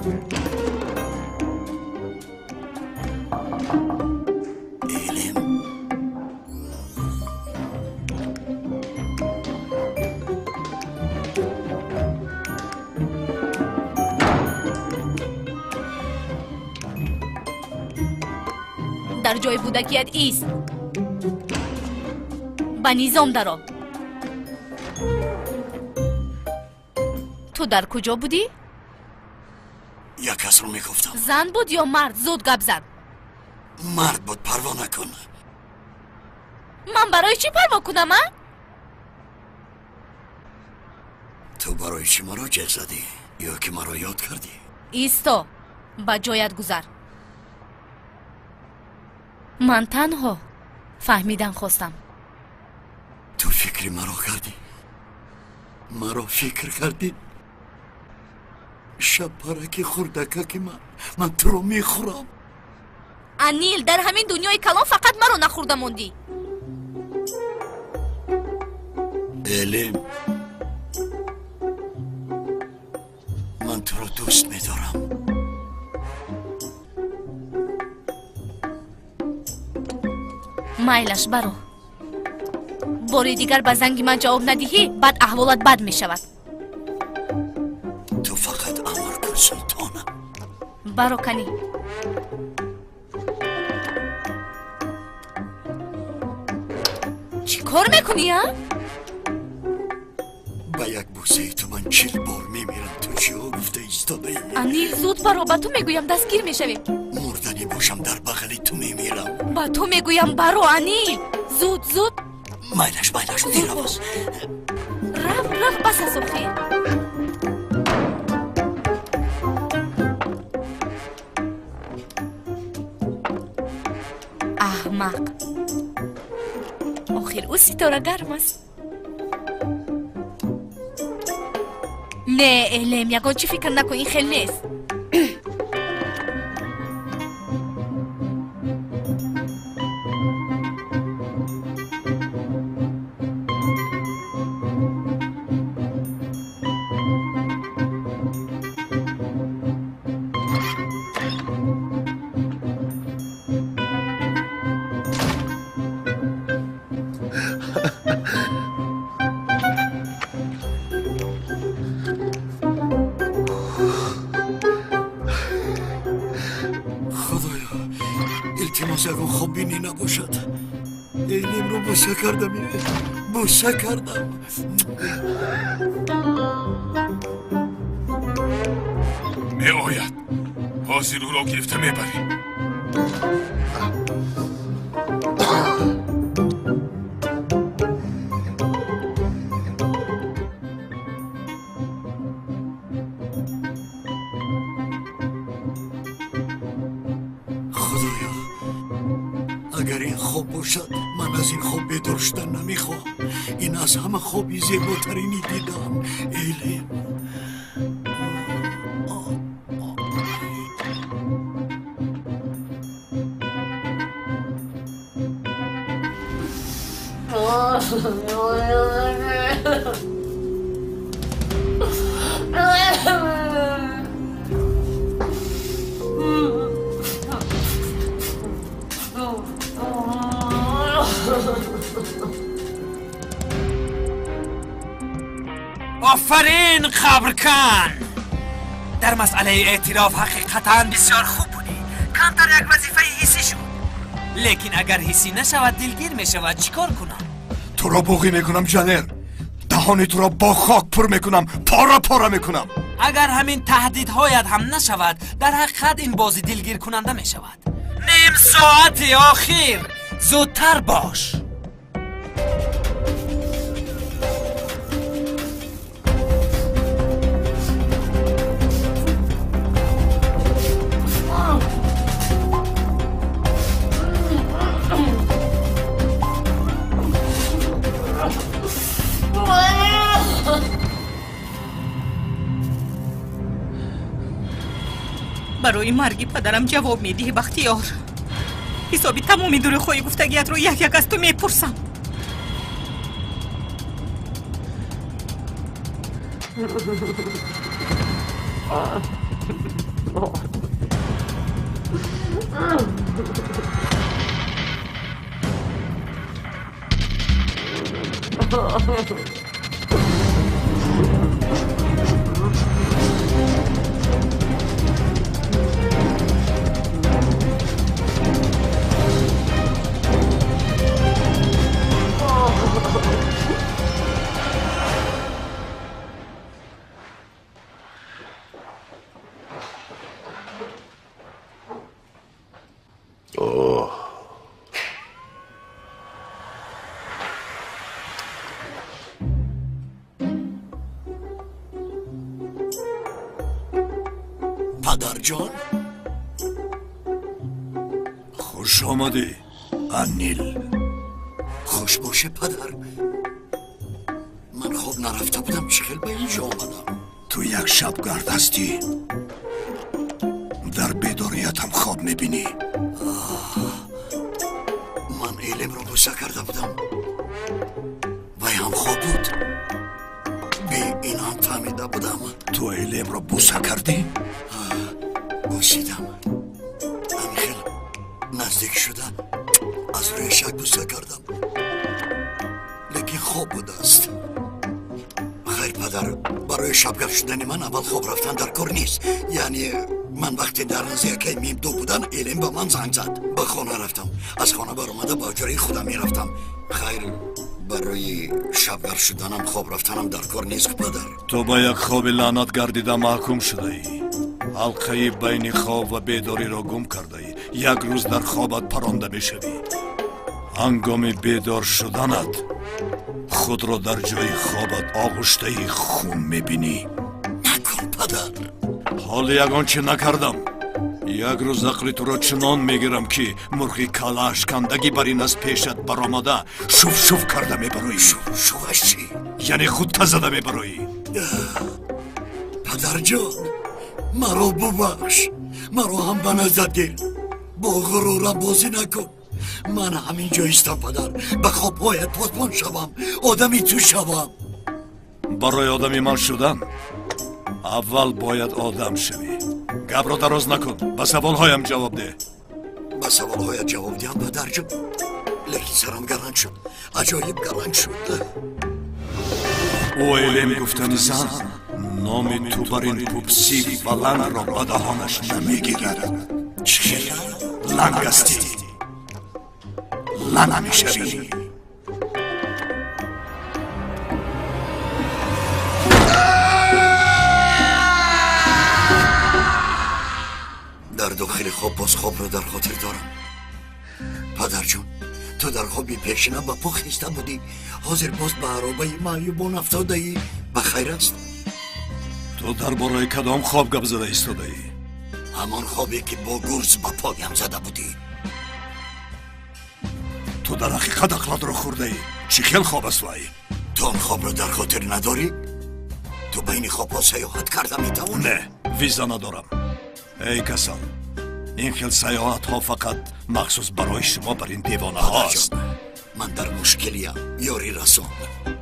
در جای بودکیت ایست. با نظام درو. تو در کجا بودی؟ یک کس رو میگفتم. زن بود یا مرد؟ زود گپ زن. مرد بود، پروا نکن. من برای چی پروا کنم؟ تو برای چی مرا جه زدی؟ یا که مرا یاد کردی؟ ایستا، با جایت گذر. من تنها فهمیدن خواستم. تو فکری مرا کردی؟ مرا فکر کردی؟ شب پرکی خوردکه که من تو رو میخورم. انیل، در همین دنیای کلام فقط مرا نخورده موندی. علم، من تو رو دوست میدارم. مایلش برو. باری دیگر به زنگ من جواب ندهی بعد احوالت بد می شود. تو فقط امر کن سلطانم. برو کنی. چی کار میکنی ها؟ با یک بوسه تو من 40 بار میمیرم. تو چی ها گفته ایستاده ای؟ انیل زود برو، با تو میگویم دستگیر میشوی. مردنی باشم در بغلی تو میمیرم. با تو میگویم برو انیل. زود زود. مایلش دیر باش. رفت بس از خیر. احمق. آخر او ستاره گرم است. نه علم، یکان چی فکر نکن، این خیلی نیست. یکون خوب بینی نباشد. علم رو بوسه کردم. بوسه کردم. می آید. حاضر او را گرفته میبریم. اگر این خوب باشد من از این خوب بیدار شدن نمیخوام. این از همه خوبی زیباترینی دیدم. علم. آفرین خبرکن. در مسئله اعتراف حقیقتا بسیار خوب بودی. کمتر یک وظیفه حسی شد. لیکن اگر حسی نشود دلگیر می شود چیکار کنم؟ تو را بوقی میکنم جنر. دهان تو را با خاک پر میکنم. پارا میکنم. اگر همین تهدیدهایت هم نشود در حقیقت این بازی دلگیر کننده می شود. نیم ساعت آخر زودتر باش. برای مرگی پدرم جواب میدی بختیار. حسابی تمامی دور خوی گفتگیت رو یک یک از تو میپرسم. پدر جان خوش آمدی انیل. خوش باشه پدر. من خوب نرفته بودم چخیل به اینجا آمدم. تو یک شبگرد هستی؟ در بیداریتم خواب میبینی؟ من علم رو بوسه کرده بودم و هم خواب بود. به این هم فهمیده بودم. تو علم رو بوسه کردی؟ بوسیدم. خیلی نزدیک شدم. از روی شک بوسه کردم، لیکن خواب بود است. خیر پدر، برای شبگرد شدن من اول خواب رفتن در کار نیست. یعنی من وقتی در نزدیکی میم دو بودن علم به من زنگ زد. به خانه رفتم، از خانه برآمده با جای خودم میرفتم. خیر برای شبگرد شدنم خواب رفتنم در کار نیست پدر. تو با یک خواب لعنت گردیده محکوم شده ای. حلقه بین خواب و بیداری را گم کرده ای. یک روز در خوابت پرانده میشوی. هنگام بیدار شدنت خود را در جای خوابت آغشته خون میبینی. نکن پدر. حال یگان چی نکردم. یک روز عقل تو را چنان میگیرم که مرغی کلاش کندگی بر این از پیشت برآمده شوف شوف کرده میبروی. شوفش چی؟ یعنی خود تزده میبروی. پدر جان مرا ببخش. مرا هم به نظر گیر. با غرورم بازی نکن. من همین جا ایستم پدر. به خواب باید پاسبان شوم. آدمی تو شوم. برای آدمی من شدن اول باید آدم شوی. گپ را دراز نکن. به سوال هایم جواب ده. به سوال هایت جواب دیم پدر جان. لیکن سرم گران شد. عجایب گران شد. او علم گفتن زن نام تو بر این پوپسی بلند را به دهانش نمیگیرد. چی؟ لنگ استی. لنگ میشوی. در داخل خواب باز خواب رو در خاطر دارم. پدر جون تو در خوابی پیشینه با پا خیسته بودی. حاضر باز به عرابه معیوبان افتاده ای. بخیر است؟ تو در برای کدام خواب گپ زده ایستاده ای؟ همان خوابی که با گرز با پایم زده بودی. تو در حقیقت عقلت رو خورده ای. چی خیل خواب است وای؟ تو آن خواب رو در خاطر نداری؟ تو بین خواب ها سیاحت کرده میتوانی؟ نه ویزا ندارم. ای کسان این خیل سیاحت ها فقط مخصوص برای شما بر این دیوانه هاست. من در مشکلیم یاری رسان.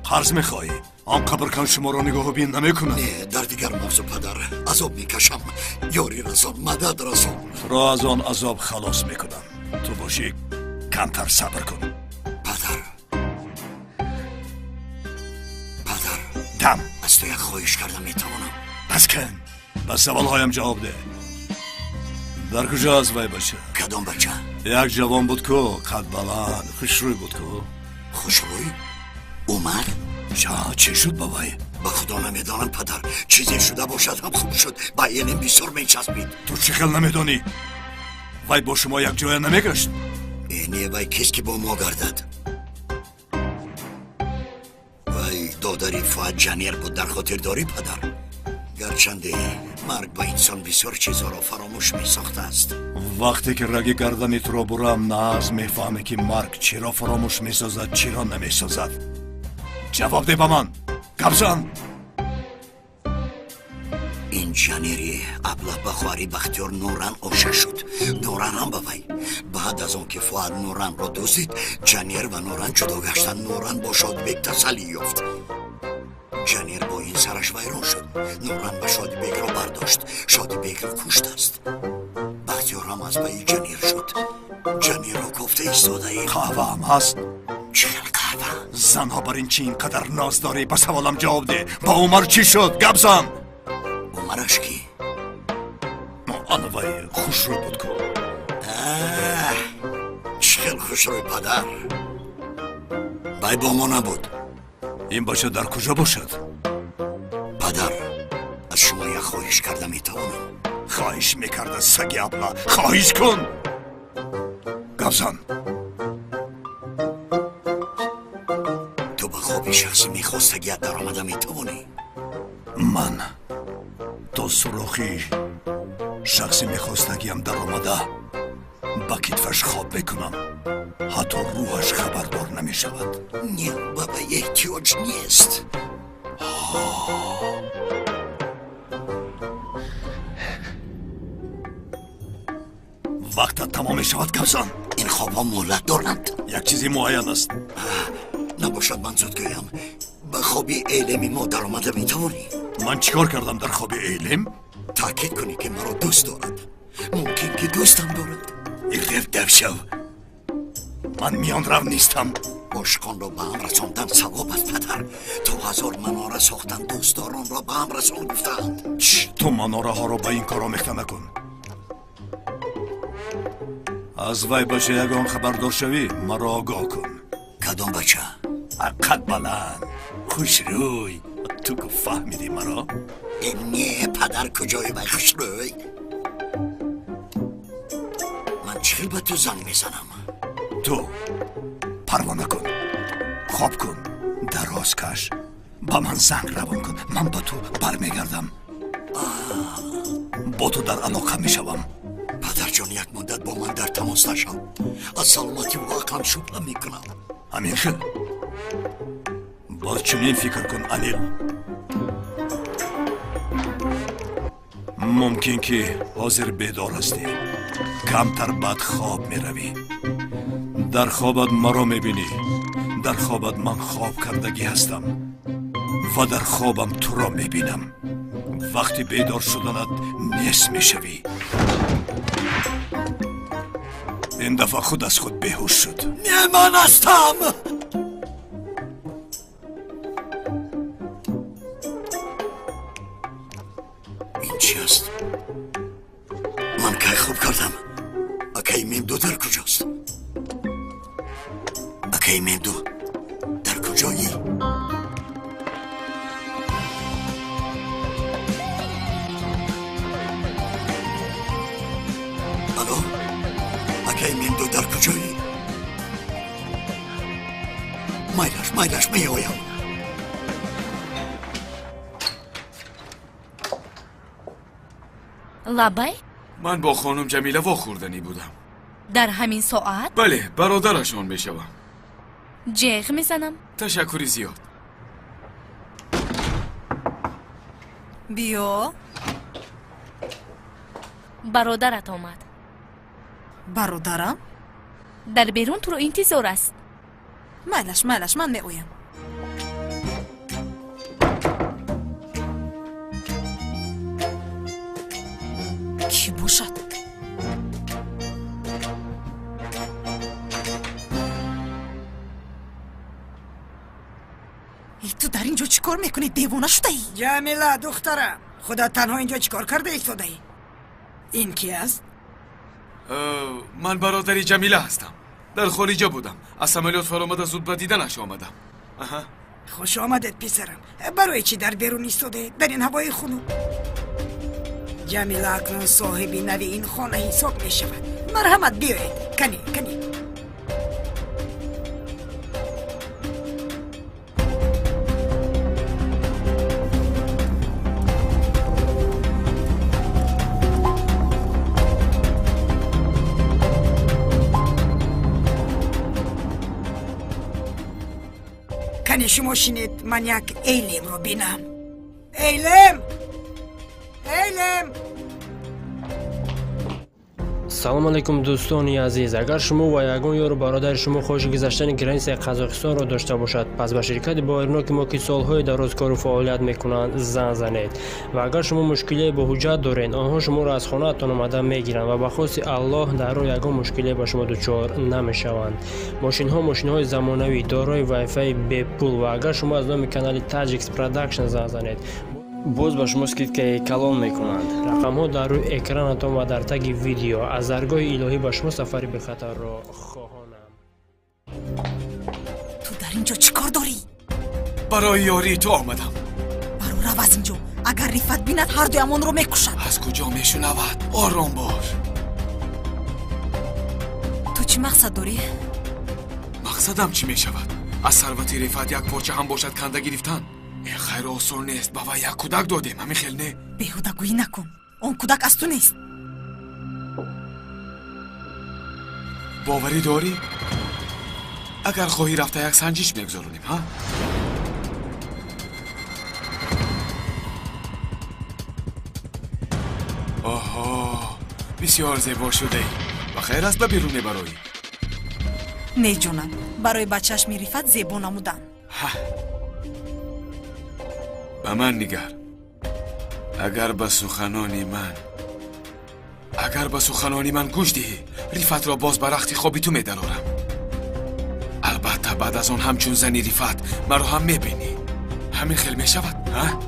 قرض میخوایی؟ آن قبرکن شما را نگاه و بین نمیکنه؟ نه در دیگر موضوع پدر. عذاب میکشم. یاری رسان. مدد رسان. را از آن عذاب خلاص میکنم. تو باشی کمتر صبر کن. پدر دم از تو یک خواهش کردم میتوانم؟ پس کن. به سوال هایم جواب ده. در کجا از وی بچه؟ کدام بچه؟ یک جوان بود که قد بلند خوشروی بود که. خوشروی؟ عمر؟ چی شد با وی؟ به خدا نمیدانم پدر. چیزی شده باشد هم خوب شد. با علم بسیار میچسبید. تو چی خیل نمیدانی؟ وی با شما یک جای نمیگشت؟ اینه وی کس که با ما گردد. وی دادری فاید جنیر بود. در خاطر داری پدر؟ گرچنده مرگ با انسان بسیار چیزها را فراموش می ساخته است. وقتی که رگ گردنی تو را برم ناز میفهمی که مرگ چی را فراموش می سازد چی را نمی سازد. جواب ده با من. گبزن. این جنیری ابله بخواری بختیار نوران آشه شد. نوران هم بوی. بعد از اون که فواد نوران را دوزید جنیر و نوران جدا گشتن. نوران با شادبیک تسلی یافت. جنیر با این سرش ویران شد. نوران و شادی بیگ رو برداشت. شادی بیگ رو کشت است. بختیارم از بایی جنیر شد. جنیر رو گفته ایستاده ای. قهوه هم هست. چه قهوه؟ زنها بر این چی اینقدر ناز داری؟ به سوالم جواب ده. با عمر چی شد؟ گبزن. عمرش کی؟ آنوای خوش رو بود کن. چه خوش روی پدر. بای با ما نبود. این باشه در کجا باشد؟ پدر، از شما یک خواهش کردم میتوانم؟ خواهش میکرده سگی ابله. خواهش کن. گبزن. تو به خوابی شخصی میخواستگی در آمده میتوانی؟ من تا سراخی شخصی میخواستگیم در آمده با کتفش خواب بکنم. حتی روحش خبردار نمیشود. نه بابا، احتیاج نیست. وقتت تمام شود گبزن. این خواب ها مهلت دارند. یک چیزی معین است. نباشد من زود گویم به خوابی ایلمی ما در آمده میتوانی؟ من چیکار کردم در خواب ایلم؟ تاکید کنی که مرا دوست دارد. ممکن که دوستم دارد. ایرف دف شو. من میان رو نیستم. عاشقان را به هم رساندن ثواب است پدر. تو هزار مناره ساختن دوستداران را به هم رسان گفتند. تو مناره ها را به این کارا مخته نکن. از وی بچه یگان خبردار شوی مرا آگاه کن. کدام بچه؟ قد بلند خوش روی. تو که فهمیدی مرا؟ نه پدر، کجای بای خوش روی؟ من چخیل به تو زنگ میزنم. تو پروانه کن، خواب کن، دراز کش، با من زنگ روان کن. من با تو برمیگردم. با تو در علاقه میشوم. پدر جان، یک مدت با من در تماس نشو. از سلامتی واقعا شبه میکنم. همین خیل باز چنین فکر کن انیل. ممکن که حاضر بیدار هستی، کمتر بد خواب میروی. در خوابت مرا میبینی. در خوابت من خواب کردگی هستم و در خوابم تو را میبینم. وقتی بیدار شدنت نیست میشوی. این دفعه خود از خود بیهوش شد. نه من هستم. این چی است؟ من که خوب کردم. اکی میمدو در کجاست؟ اکی میمدو در کجایی؟ الو؟ اکی میمدو در کجایی؟ مایلش میایم. لبای؟ من با خانم جمیله واخوردنی بودم. در همین ساعت؟ بله، برادرشان میشوم. جیغ میزنم. تشکری زیاد. بیا. برادرت آمد. برادرم؟ در بیرون تو رو انتظار است. مالش من میایم. کی باشد؟ ای تو در اینجا چیکار میکنی؟ دیوانه شده ای؟ جمیله دخترم، خودت تنها اینجا چیکار کرده ایستاده ای؟ این کی است؟ من برادری جمیله هستم. در خارجه بودم. از عملیات فرامده زود به دیدنش آمدم. خوش آمدید پسرم. برای چی در بیرون ایستاده در این هوای خنک؟ جمیله اکنون صاحبی نوی این خانه حساب می شود. مرحمت بیایید. کنی شما شنید من یک ایلم رو بینم. ایلم салом алейкум дӯстони азиз. Агар шумо ва ягон ёру бародари шумо хоҳиши гузаштани границаи Қазоқистонро дошта бошад, пас ба ширкати боириноки мо ки солҳои дароз кору фаъолият мекунанд зан занед. Ва агар шумо мушкилие бо ҳуҷҷат доред, онҳо шуморо аз хонаатон омада мегиранд ва ба хости Аллоҳ дар роҳ ягон мушкилие ба шумо дучор намешаванд. Мошинҳои замонавӣ дорои вайфай бепул ва агар шумо аз номи канали Tajix Production зан занед, боз ба шумо скидкаи калон мекунанд. Рақамҳо дар рӯи экранатон ва дар таги видео. Аз даргоҳи илоҳӣ ба шумо сафари бехатарро хоҳонам. ту дар инҷо чӣ кор дорӣ? برای یاری تو آمدم. баро рав аз инҷо. агар рифат бинад ҳардуямонро мекушад. از کجا میشنود؟ آرام باش. ту чӣ мақсад дорӣ? مقصدم چی میشود؟ از ثروت رفت یک پارچه هم باشد کنده گرفتن. این خیر آسان نیست. با یک کودک دادیم. همین خیل نه. беҳудагӯӣ накун. он кӯдак аз ту нест. باوری داری؟ اگر خواهی رفته یک سنجش میگذارونیم ها؟ آها بسیار زیبا شده ای. بخیر است به بیرون میبرایی؟ не ҷонам, барои бачаашми рифат зебо намудан. به من نگر. اگر به سخنانی من گوش دهی، رفت را باز بر رخت خوابی تو میدرارم. البته بعد از آن همچون زنی رفت مرا هم میبینی. همین خیل میشود ها؟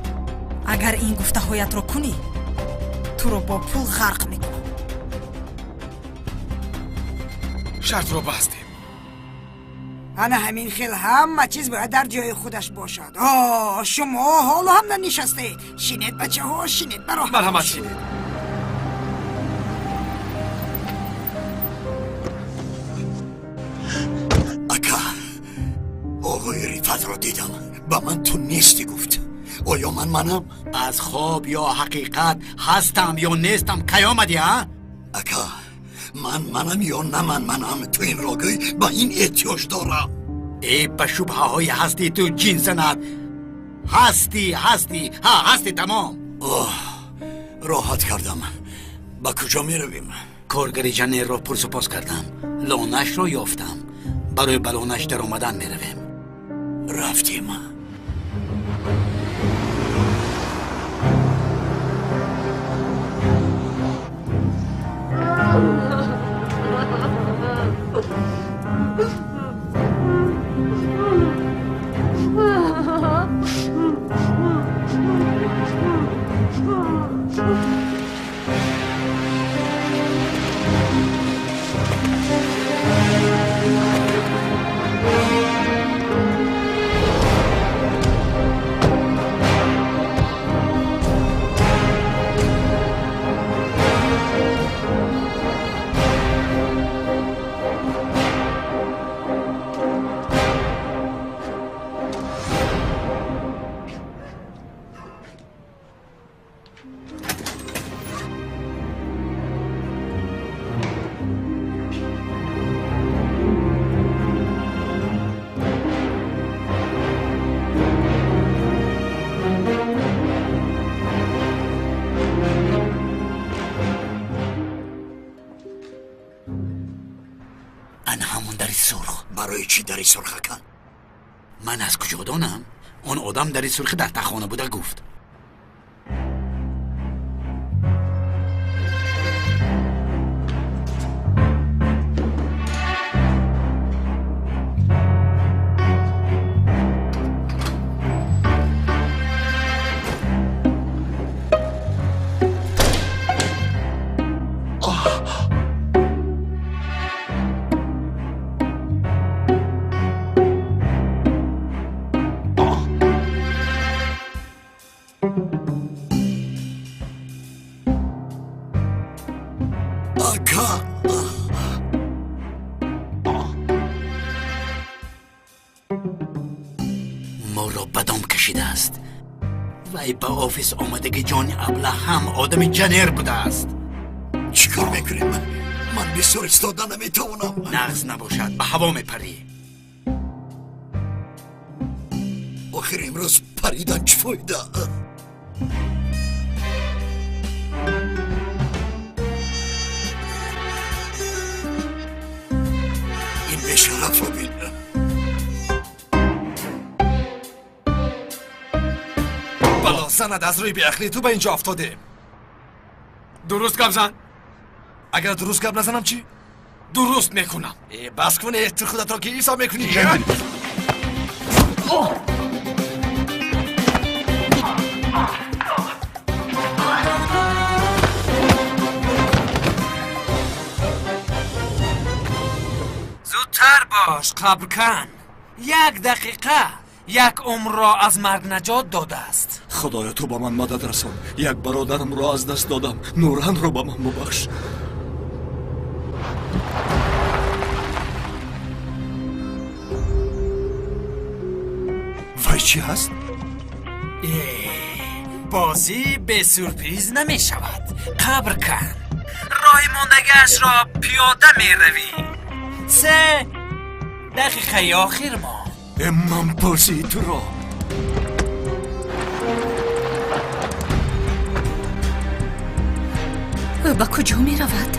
агар ин гуфтаҳоятро кунӣ, туро бо пул ғарқ мекунам. شرط را بستیم. ана ҳамин хел ҳама чиз бояд дар ҷои худаш бошад. шумо ҳоло ҳам нанишастед. шинед бачаҳо, шинед бароҳат. مرحمت شینید. اکا آقای رفت را دیدم. با من تو نیستی گفت. آیا منم؟ از خواب یا حقیقت هستم یا نیستم کی آمدی ها؟ اکا منم یا نه منم. تو این راگوی با این احتیاج دارم. ای به شبهه های هستی تو جین زند. هستی تمام. راحت کردم. با کجا می رویم؟ کارگری جنیر را پرسپاس کردم. لانش را یافتم. برای بلانش در آمدن می رویم. رفتیم. برای چی دری سرخه کن؟ من از کجا دانم؟ اون آدم دری سرخ در تخانه بوده گفت. ما را بدام کشیده است. وی به آفیس آمده که جان ابله هم آدم جنیر بوده است. چیکار میکنیم؟ من بسیار استاده نمیتوانم. نغز نباشد، به هوا میپری. آخر امروز پریدن چه فایده؟ طرف رو بین. بلا زند از روی بیاخلی تو به اینجا افتاده. درست گپ زن. اگر درست گپ نزنم چی؟ درست میکنم. بس کنه تو خودت را که ایسا میکنی. زودتر باش قبرکن. 1 دقیقه 1 عمر را از مرگ نجات داده است. خدایا تو با من مدد رسان. یک برادرم را از دست دادم. نوران را با من ببخش. وای چی هست؟ بازی به سورپریز نمی شود. قبر کن. راه ماندگش را پیاده می روی. 3 دقیقه آخر ما. من پرسی تو را. او به کجا می رود؟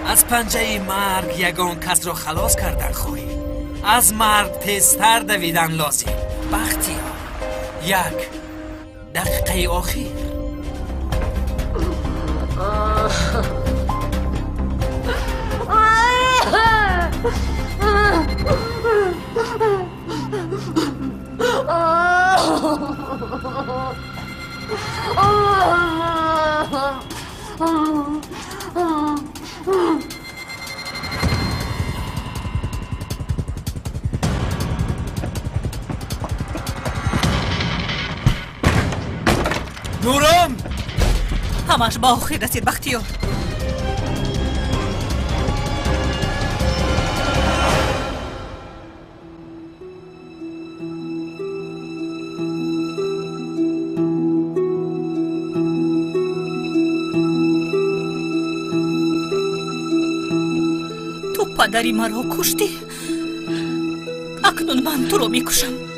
از پنجه مرگ یگان کس را خلاص کردن خواهی. از مرگ تیزتر دویدن لازم. بختیار 1 دقیقه آخر. نوران! همش با آخر رسید بختیار. تو پدری مرا کشتی. اکنون من تو رو میکشم.